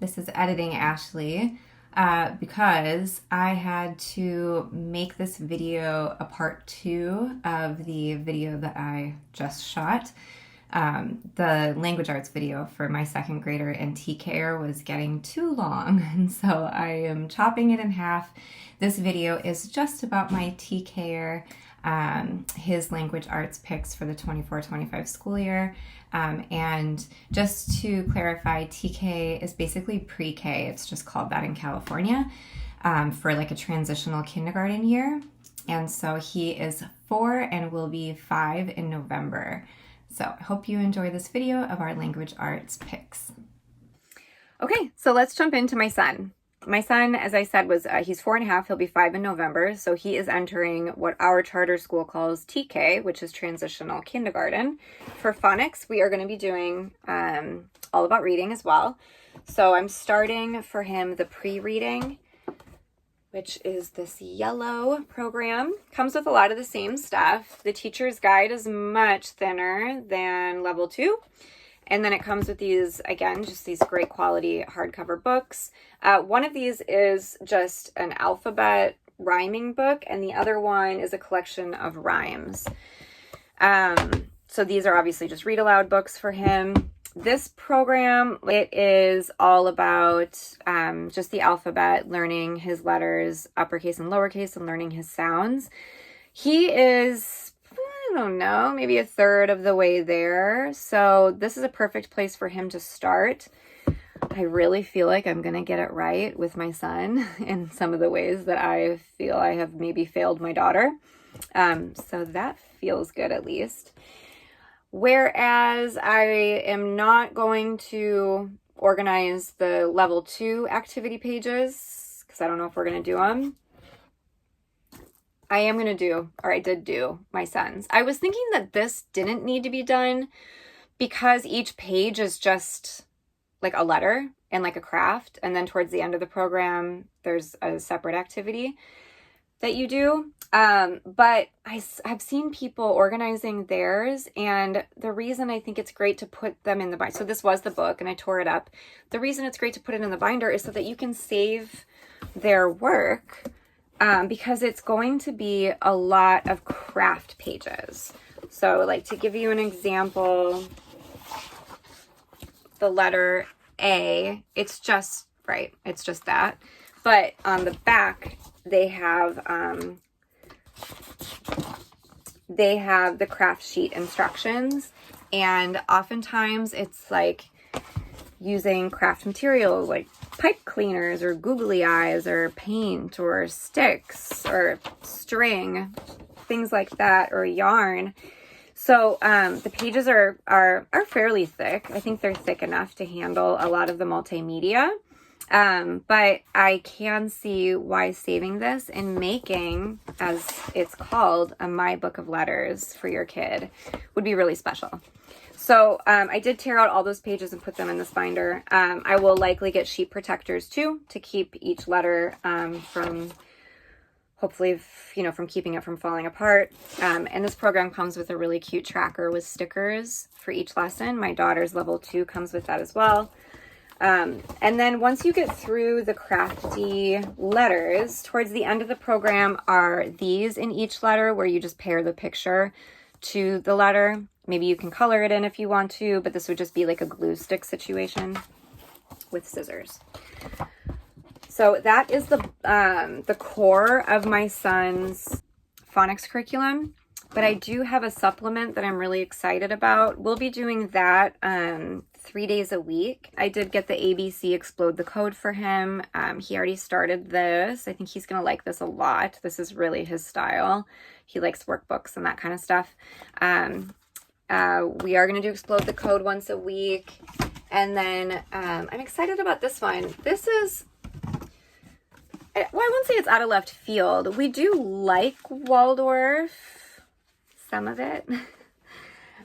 This is Editing Ashley because I had to make this video a part 2 of the video that I just shot. The language arts video for my second grader and TKer was getting too long, and so I am chopping it in half. This video is just about my TKer, his language arts picks for the 24-25 school year. And just to clarify, TK is basically pre-K. It's just called that in California for like a transitional kindergarten year. And so he is 4 and will be 5 in November. So I hope you enjoy this video of our language arts picks. Okay, so let's jump into my son. My son, as I said, was he's 4.5. He'll be 5 in November. So he is entering what our charter school calls TK, which is transitional kindergarten. For phonics, we are going to be doing all about reading as well. So I'm starting for him the pre-reading, which is this yellow program. Comes with a lot of the same stuff. The teacher's guide is much thinner than level 2. And then it comes with these, again, just these great quality hardcover books. One of these is just an alphabet rhyming book, and the other one is a collection of rhymes. So these are obviously just read aloud books for him. This program, it is all about just the alphabet, learning his letters, uppercase and lowercase, and learning his sounds. He is, I don't know, maybe a third of the way there. So this is a perfect place for him to start. I really feel like I'm going to get it right with my son in some of the ways that I feel I have maybe failed my daughter. So that feels good at least. Whereas I am not going to organize the level 2 activity pages because I don't know if we're going to do them. I am going to do, or I did do, my son's. I was thinking that this didn't need to be done because each page is just like a letter and like a craft. And then towards the end of the program, there's a separate activity that you do. But I've seen people organizing theirs. And the reason I think it's great to put them in the binder, so this was the book and I tore it up. The reason it's great to put it in the binder is so that you can save their work. Because it's going to be a lot of craft pages. So like to give you an example, the letter A, it's just, right, it's just that. But on the back, they have the craft sheet instructions. And oftentimes it's like using craft materials like pipe cleaners or googly eyes or paint or sticks or string, things like that, or yarn. So the pages are fairly thick. I think they're thick enough to handle a lot of the multimedia. But I can see why saving this and making, as it's called, a My Book of Letters for your kid would be really special. So I did tear out all those pages and put them in this binder. I will likely get sheet protectors too to keep each letter from, hopefully, from keeping it from falling apart. And this program comes with a really cute tracker with stickers for each lesson. My daughter's level 2 comes with that as well. And then once you get through the crafty letters, towards the end of the program are these in each letter where you just pair the picture to the letter. Maybe you can color it in if you want to, but this would just be like a glue stick situation with scissors. So that is the core of my son's phonics curriculum, but I do have a supplement that I'm really excited about. We'll be doing that 3 days a week. I did get the ABC Explode the Code for him. He already started this. I think he's going to like this a lot. This is really his style. He likes workbooks and that kind of stuff. We are going to do Explode the Code once a week. And then I'm excited about this one. This is, well, I wouldn't say it's out of left field. We do like Waldorf, some of it.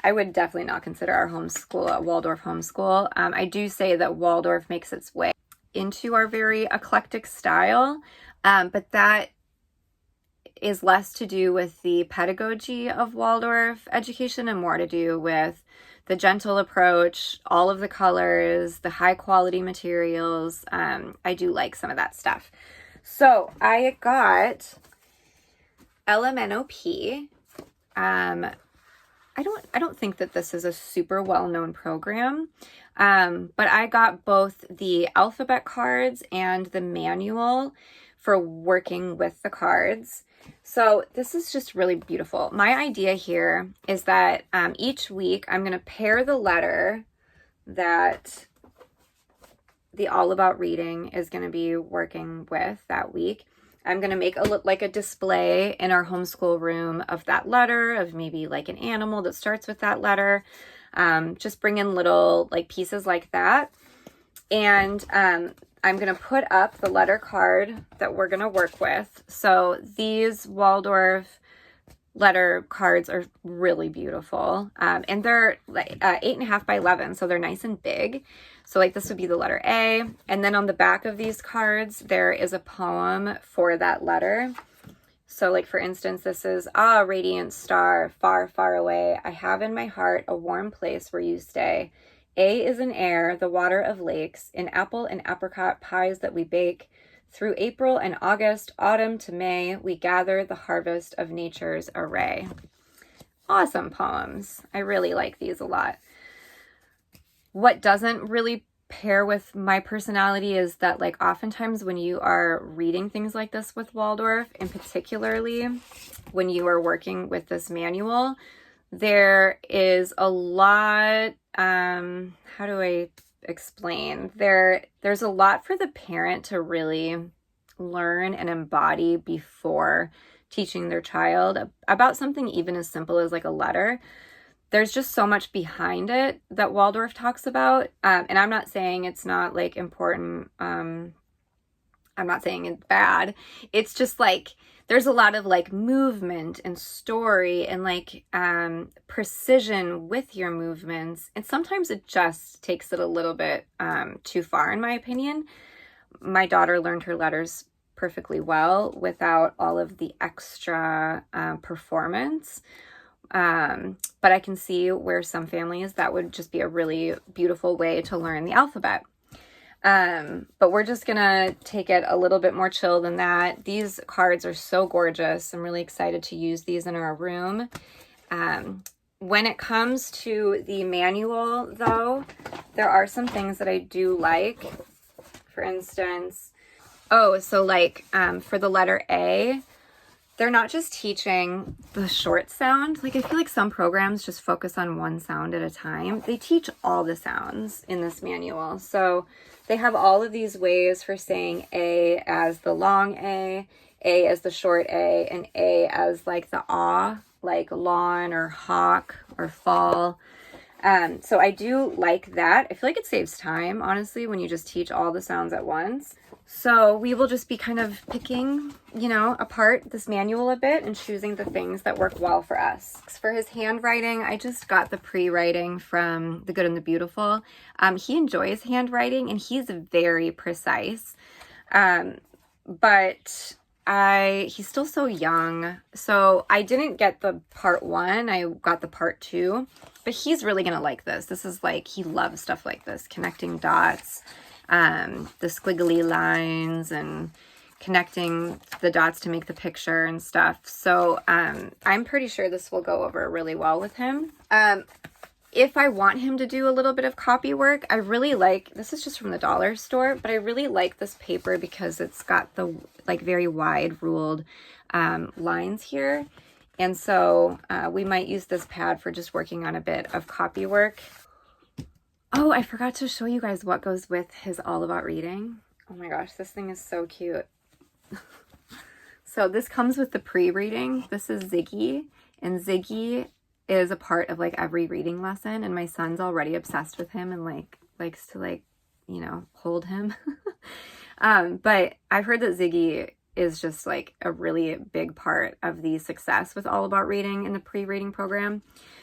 I would definitely not consider our homeschool a Waldorf homeschool. I do say that Waldorf makes its way into our very eclectic style, but that is less to do with the pedagogy of Waldorf education and more to do with the gentle approach, all of the colors, the high quality materials. I do like some of that stuff. So I got LMNOP. I don't think that this is a super well-known program, but I got both the alphabet cards and the manual for working with the cards. So this is just really beautiful. My idea here is that each week I'm going to pair the letter that the All About Reading is going to be working with that week. I'm going to make a display in our homeschool room of that letter, of maybe like an animal that starts with that letter. Just bring in little like pieces like that. And I'm going to put up the letter card that we're going to work with. So these Waldorf letter cards are really beautiful. And they're like 8.5 by 11. So they're nice and big. So like this would be the letter A. And then on the back of these cards, there is a poem for that letter. So like for instance, this is, "Ah, radiant star, far, far away, I have in my heart a warm place where you stay. A is in air, the water of lakes, in apple and apricot pies that we bake. Through April and August, autumn to May, we gather the harvest of nature's array." Awesome poems. I really like these a lot. What doesn't really pair with my personality is that like oftentimes when you are reading things like this with Waldorf, and particularly when you are working with this manual, there is a lot, how do I explain? There's a lot for the parent to really learn and embody before teaching their child about something even as simple as like a letter. There's just so much behind it that Waldorf talks about. And I'm not saying it's not like important. I'm not saying it's bad. It's just like, there's a lot of like movement and story and like precision with your movements. And sometimes it just takes it a little bit too far, in my opinion. My daughter learned her letters perfectly well without all of the extra performance. But I can see where some families that would just be a really beautiful way to learn the alphabet. But we're just gonna take it a little bit more chill than that. These cards are so gorgeous. I'm really excited to use these in our room. When it comes to the manual though, there are some things that I do like. For instance, so like for the letter A, they're not just teaching the short sound. Like I feel like some programs just focus on one sound at a time. They teach all the sounds in this manual. So they have all of these ways for saying A as the long A as the short A, and A as like the ah, like lawn or hawk or fall. So I do like that. I feel like it saves time, honestly, when you just teach all the sounds at once. So we will just be kind of picking, apart this manual a bit and choosing the things that work well for us. For his handwriting, I just got the pre-writing from The Good and the Beautiful. He enjoys handwriting and he's very precise. But he's still so young. So I didn't get the part 1. I got the part 2. But he's really going to like this. This is like, he loves stuff like this, connecting dots. The squiggly lines and connecting the dots to make the picture and stuff. So I'm pretty sure this will go over really well with him. If I want him to do a little bit of copy work, I really like, this is just from the dollar store, but I really like this paper because it's got the like very wide ruled lines here. And so we might use this pad for just working on a bit of copy work. Oh, I forgot to show you guys what goes with his All About Reading. Oh my gosh, this thing is so cute. So this comes with the pre-reading. This is Ziggy, and Ziggy is a part of like every reading lesson, and my son's already obsessed with him and like likes to hold him. But I've heard that Ziggy is just like a really big part of the success with All About Reading in the pre-reading program.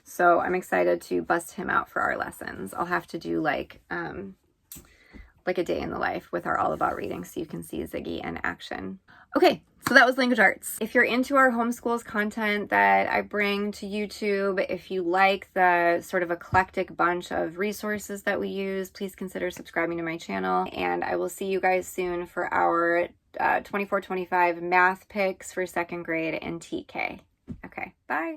So I'm excited to bust him out for our lessons. I'll have to do like a day in the life with our All About Reading so you can see Ziggy in action. Okay, so that was language arts. If you're into our homeschools content that I bring to YouTube, if you like the sort of eclectic bunch of resources that we use, please consider subscribing to my channel. And I will see you guys soon for our 24-25 math picks for second grade and TK. Okay, bye.